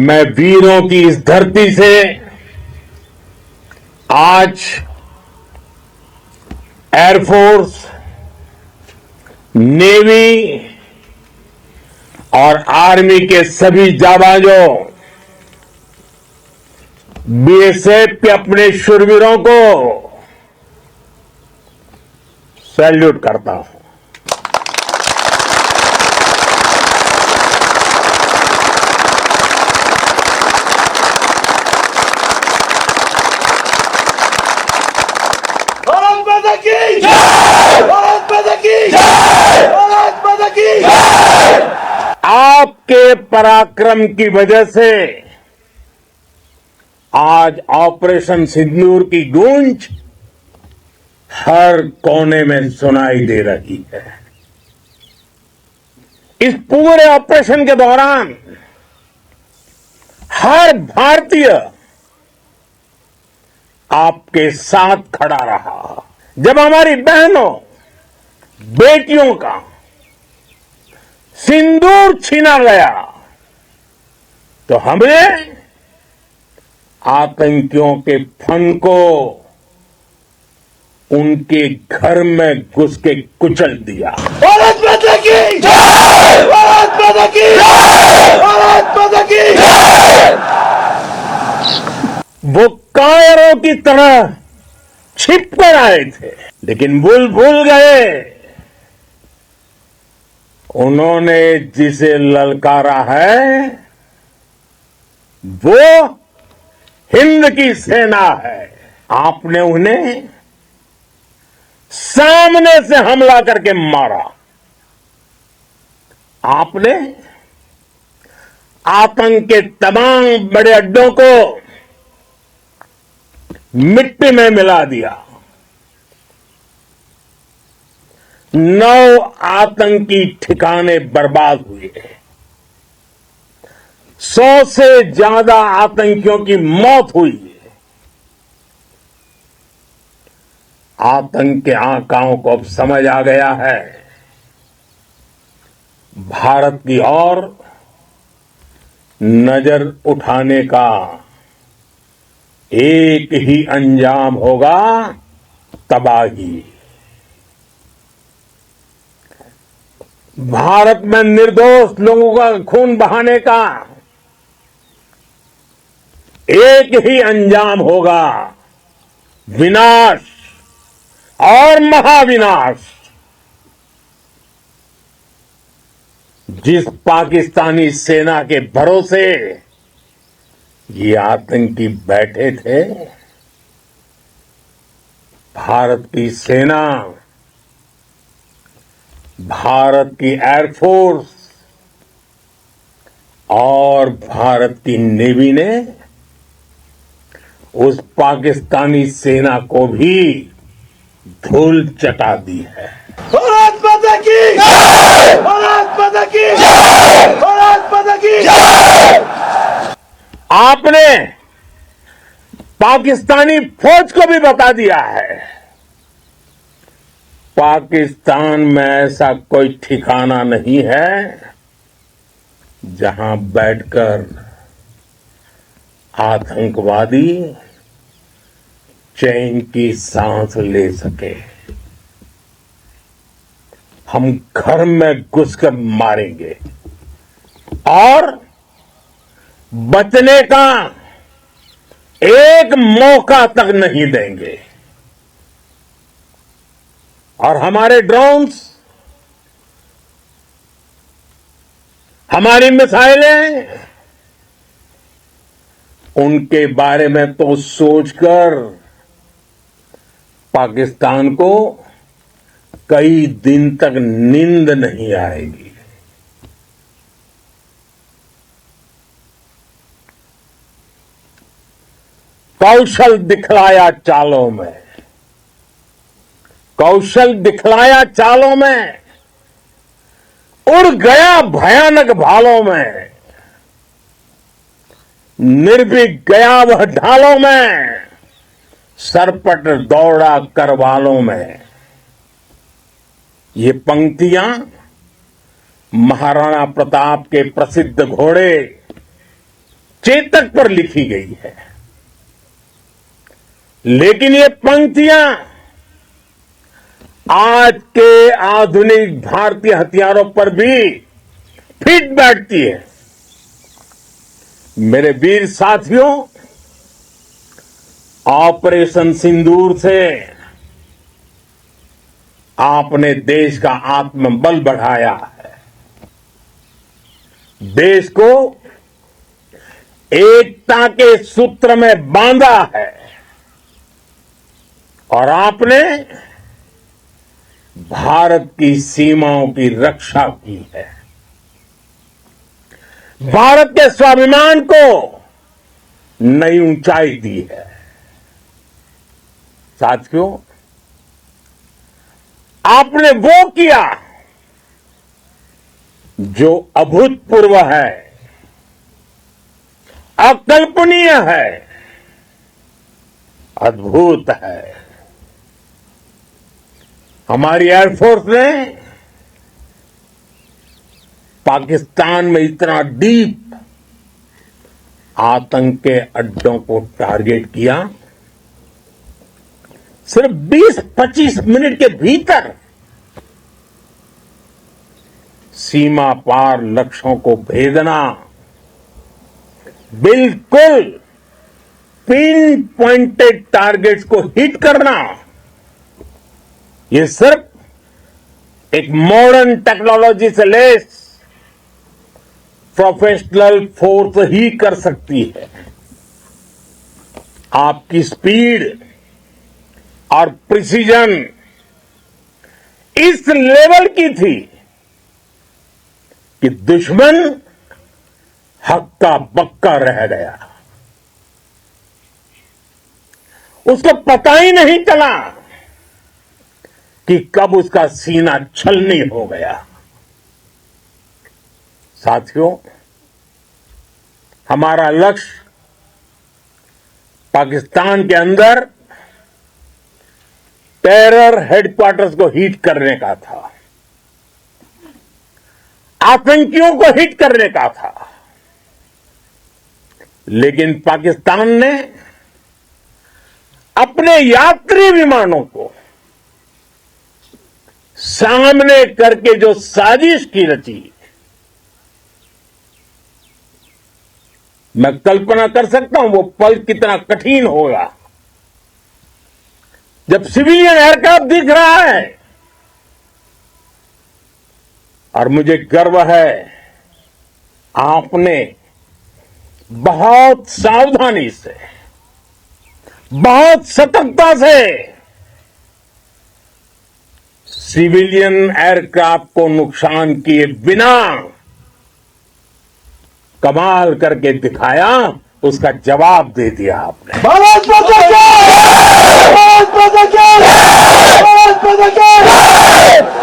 मैं वीरों की इस धरती से आज एयरफोर्स, नेवी और आर्मी के सभी जाबाजों, बीएसएफ के अपने शूरवीरों को सैल्यूट करता हूं। भारत माता की जय! भारत माता की जय! भारत माता की जय! आपके पराक्रम की वजह से आज ऑपरेशन सिंदूर की गूंज हर कोने में सुनाई दे रही है। इस पूरे ऑपरेशन के दौरान हर भारतीय आपके साथ खड़ा रहा। जब हमारी बहनों, बेटियों का सिंदूर छीना गया तो हमने आतंकियों के फन को उनके घर में घुस के कुचल दिया। भारत माता की जय! भारत माता की जय! भारत माता की जय! वो कायरों की तरह छिप कर आए थे, लेकिन भूल गए उन्होंने जिसे ललकारा है वो हिंद की सेना है। आपने उन्हें सामने से हमला करके मारा। आपने आतंक के तमाम बड़े अड्डों को मिट्टी में मिला दिया। 9 आतंकी ठिकाने बर्बाद हुए। 100 से ज्यादा आतंकियों की मौत हुई है। आतंक के आकाओं को अब समझ आ गया है भारत की ओर नजर उठाने का एक ही अंजाम होगा, तबाही। भारत में निर्दोष लोगों का खून बहाने का एक ही अंजाम होगा, विनाश और महाविनाश। जिस पाकिस्तानी सेना के भरोसे ये आतंकी बैठे थे, भारत की सेना, भारत की एयरफोर्स और भारत की नेवी ने उस पाकिस्तानी सेना को भी धूल चटा दी है। भारत माता की जय! भारत माता की जय! भारत माता की जय! आपने पाकिस्तानी फौज को भी बता दिया है, पाकिस्तान में ऐसा कोई ठिकाना नहीं है जहां बैठकर आतंकवादी चैन की सांस ले सके। हम घर में घुसकर मारेंगे और बचने का एक मौका तक नहीं देंगे। और हमारे ड्रोन्स, हमारी मिसाइलें, उनके बारे में तो सोचकर पाकिस्तान को कई दिन तक नींद नहीं आएगी। कौशल दिखलाया चालों में, कौशल दिखलाया चालों में, उड़ गया भयानक भालों में, निर्भीक गया वह ढालों में, सरपट दौड़ा करवालों में। ये पंक्तियां महाराणा प्रताप के प्रसिद्ध घोड़े चेतक पर लिखी गई है, लेकिन ये पंक्तियां आज के आधुनिक भारतीय हथियारों पर भी फिट बैठती है। मेरे वीर साथियों, ऑपरेशन सिंदूर से आपने देश का आत्मबल बढ़ाया है, देश को एकता के सूत्र में बांधा है और आपने भारत की सीमाओं की रक्षा की है। भारत के स्वाभिमान को नई ऊंचाई दी है। साथियों, आपने वो किया जो अभूतपूर्व है, अकल्पनीय है, अद्भुत है। हमारी एयरफोर्स ने पाकिस्तान में इतना डीप आतंक के अड्डों को टारगेट किया, सिर्फ 20-25 मिनट के भीतर सीमा पार लक्ष्यों को भेदना, बिल्कुल पिन पॉइंटेड टारगेट्स को हिट करना, ये सिर्फ एक मॉडर्न टेक्नोलॉजी से लेस प्रोफेशनल फोर्स ही कर सकती है। आपकी स्पीड और प्रिसीजन इस लेवल की थी कि दुश्मन हक्का बक्का रह गया। उसको पता ही नहीं चला कि कब उसका सीना छलनी हो गया। साथियों, हमारा लक्ष्य पाकिस्तान के अंदर टेरर हेडक्वार्टर्स को हिट करने का था, आतंकियों को हिट करने का था, लेकिन पाकिस्तान ने अपने यात्री विमानों को सामने करके जो साजिश की रची, मैं कल्पना कर सकता हूं वो पल कितना कठिन होगा जब सिविलियन एयरक्राफ्ट दिख रहा है। और मुझे गर्व है, आपने बहुत सावधानी से, बहुत सतर्कता से सिविलियन एयरक्राफ्ट को नुकसान किए बिना कमाल करके दिखाया, उसका जवाब दे दिया आपने। भारत माता की! भारत माता की! भारत माता की!